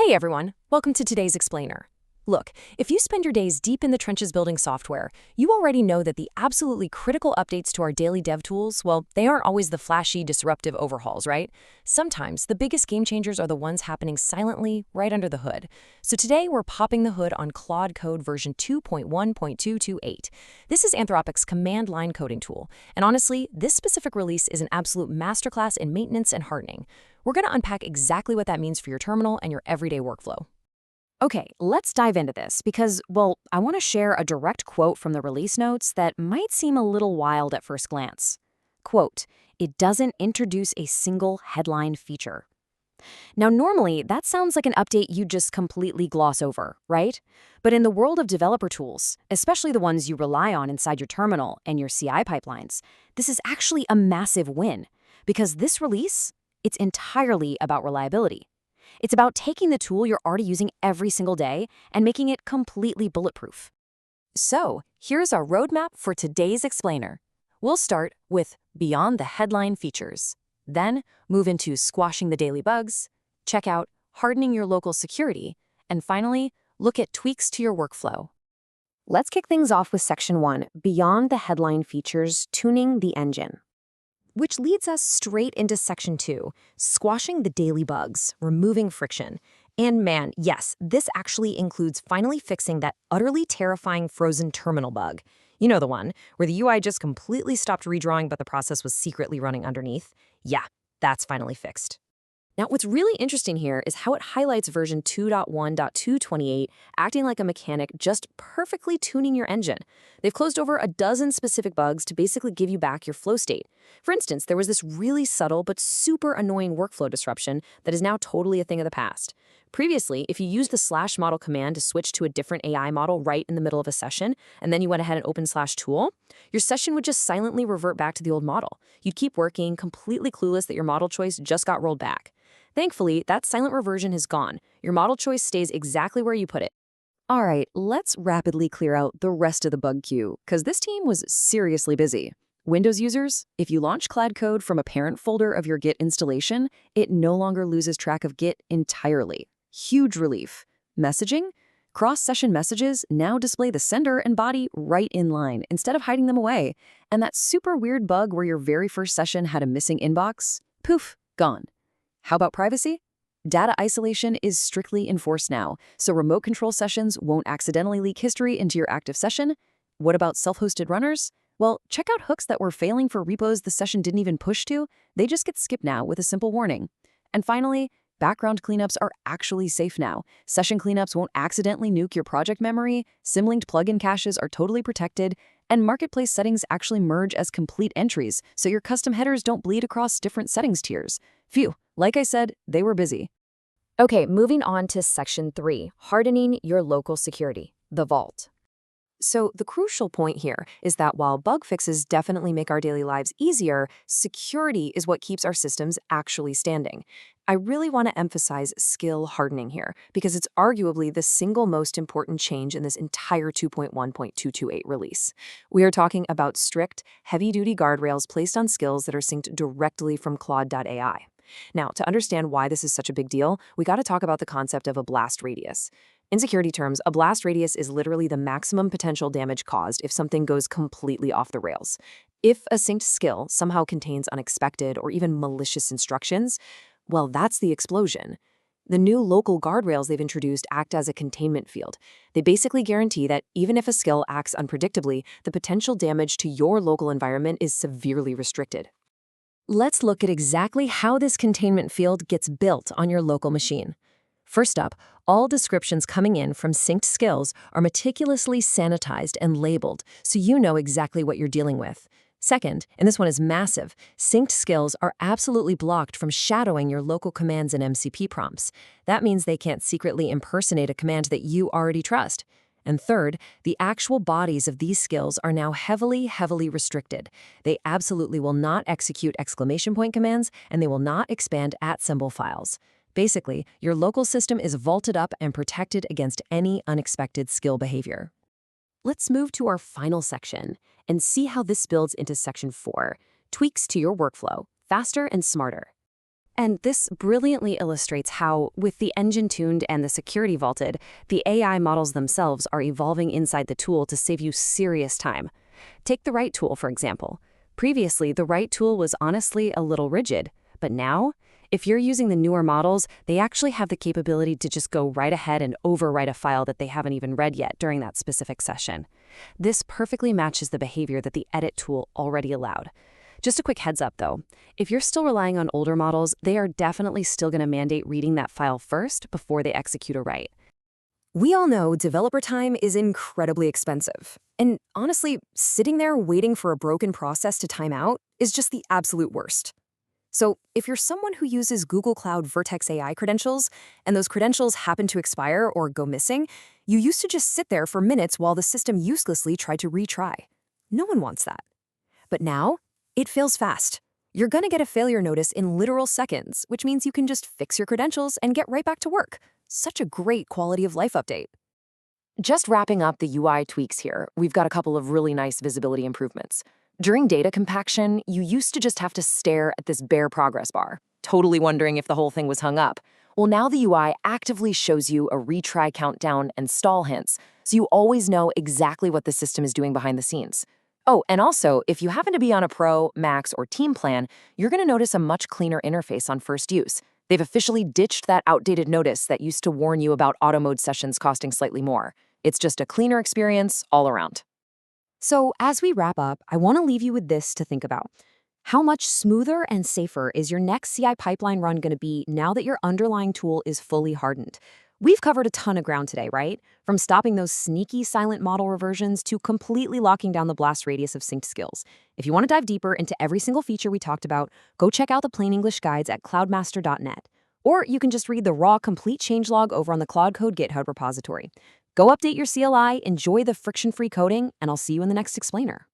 Hey everyone, welcome to today's explainer. Look, if you spend your days deep in the trenches building software, you already know that the absolutely critical updates to our daily dev tools, well, they aren't always the flashy, disruptive overhauls, right? Sometimes the biggest game changers are the ones happening silently, right under the hood. So today we're popping the hood on Claude Code version 2.1.228. This is Anthropic's command line coding tool, and honestly, this specific release is an absolute masterclass in maintenance and hardening. We're going to unpack exactly what that means for your terminal and your everyday workflow. Okay, let's dive into this because, well, I want to share a direct quote from the release notes that might seem a little wild at first glance. Quote, "It doesn't introduce a single headline feature." Now, normally, that sounds like an update you just completely gloss over, right? But in the world of developer tools, especially the ones you rely on inside your terminal and your CI pipelines, this is actually a massive win because this release, it's entirely about reliability. It's about taking the tool you're already using every single day and making it completely bulletproof. So, here's our roadmap for today's explainer. We'll start with beyond the headline features, then move into squashing the daily bugs, check out hardening your local security, and finally, look at tweaks to your workflow. Let's kick things off with Section 1, Beyond the Headline Features, Tuning the Engine. Which leads us straight into Section 2, squashing the daily bugs, removing friction. And man, yes, this actually includes finally fixing that utterly terrifying frozen terminal bug. You know the one, where the UI just completely stopped redrawing but the process was secretly running underneath? Yeah, that's finally fixed. Now, what's really interesting here is how it highlights version 2.1.228 acting like a mechanic, just perfectly tuning your engine. They've closed over a dozen specific bugs to basically give you back your flow state. For instance, there was this really subtle but super annoying workflow disruption that is now totally a thing of the past. Previously, if you used the /model command to switch to a different AI model right in the middle of a session, and then you went ahead and opened /tool, your session would just silently revert back to the old model. You'd keep working, completely clueless that your model choice just got rolled back. Thankfully, that silent reversion is gone. Your model choice stays exactly where you put it. All right, let's rapidly clear out the rest of the bug queue, because this team was seriously busy. Windows users, if you launch Claude Code from a parent folder of your Git installation, it no longer loses track of Git entirely. Huge relief. Messaging? Cross-session messages now display the sender and body right in line, instead of hiding them away. And that super weird bug where your very first session had a missing inbox? Poof, gone. How about privacy? Data isolation is strictly enforced now, so remote control sessions won't accidentally leak history into your active session. What about self-hosted runners? Well, check out hooks that were failing for repos the session didn't even push to. They just get skipped now with a simple warning. And finally, background cleanups are actually safe now. Session cleanups won't accidentally nuke your project memory, symlinked plugin caches are totally protected, and marketplace settings actually merge as complete entries, so your custom headers don't bleed across different settings tiers. Phew, like I said, they were busy. Okay, moving on to Section 3, Hardening Your Local Security, the Vault. So the crucial point here is that while bug fixes definitely make our daily lives easier, security is what keeps our systems actually standing. I really want to emphasize skill hardening here because it's arguably the single most important change in this entire 2.1.228 release. We are talking about strict, heavy-duty guardrails placed on skills that are synced directly from Claude.ai. Now, to understand why this is such a big deal, we got to talk about the concept of a blast radius. In security terms, a blast radius is literally the maximum potential damage caused if something goes completely off the rails. If a synced skill somehow contains unexpected or even malicious instructions, well, that's the explosion. The new local guardrails they've introduced act as a containment field. They basically guarantee that even if a skill acts unpredictably, the potential damage to your local environment is severely restricted. Let's look at exactly how this containment field gets built on your local machine. First up, all descriptions coming in from synced skills are meticulously sanitized and labeled, so you know exactly what you're dealing with. Second, and this one is massive, synced skills are absolutely blocked from shadowing your local commands and MCP prompts. That means they can't secretly impersonate a command that you already trust. And third, the actual bodies of these skills are now heavily restricted. They absolutely will not execute exclamation point commands, and they will not expand @ files. Basically, your local system is vaulted up and protected against any unexpected skill behavior. Let's move to our final section and see how this builds into Section 4, tweaks to your workflow, faster and smarter. And this brilliantly illustrates how, with the engine tuned and the security vaulted, the AI models themselves are evolving inside the tool to save you serious time. Take the right tool, for example. Previously, the right tool was honestly a little rigid, but now, if you're using the newer models, they actually have the capability to just go right ahead and overwrite a file that they haven't even read yet during that specific session. This perfectly matches the behavior that the edit tool already allowed. Just a quick heads up though, if you're still relying on older models, they are definitely still going to mandate reading that file first before they execute a write. We all know developer time is incredibly expensive. And honestly, sitting there waiting for a broken process to time out is just the absolute worst. So if you're someone who uses Google Cloud Vertex AI credentials, and those credentials happen to expire or go missing, you used to just sit there for minutes while the system uselessly tried to retry. No one wants that. But now, it fails fast. You're gonna get a failure notice in literal seconds, which means you can just fix your credentials and get right back to work. Such a great quality of life update. Just wrapping up the UI tweaks here, we've got a couple of really nice visibility improvements. During data compaction, you used to just have to stare at this bare progress bar, totally wondering if the whole thing was hung up. Well, now the UI actively shows you a retry countdown and stall hints, so you always know exactly what the system is doing behind the scenes. Oh, and also, if you happen to be on a Pro, Max, or Team plan, you're going to notice a much cleaner interface on first use. They've officially ditched that outdated notice that used to warn you about auto mode sessions costing slightly more. It's just a cleaner experience all around. So as we wrap up, I want to leave you with this to think about. How much smoother and safer is your next CI pipeline run going to be now that your underlying tool is fully hardened? We've covered a ton of ground today, right? From stopping those sneaky silent model reversions to completely locking down the blast radius of synced skills. If you want to dive deeper into every single feature we talked about, go check out the plain English guides at cloudmaster.net. Or you can just read the raw, complete changelog over on the Claude Code GitHub repository. Go update your CLI, enjoy the friction-free coding, and I'll see you in the next explainer.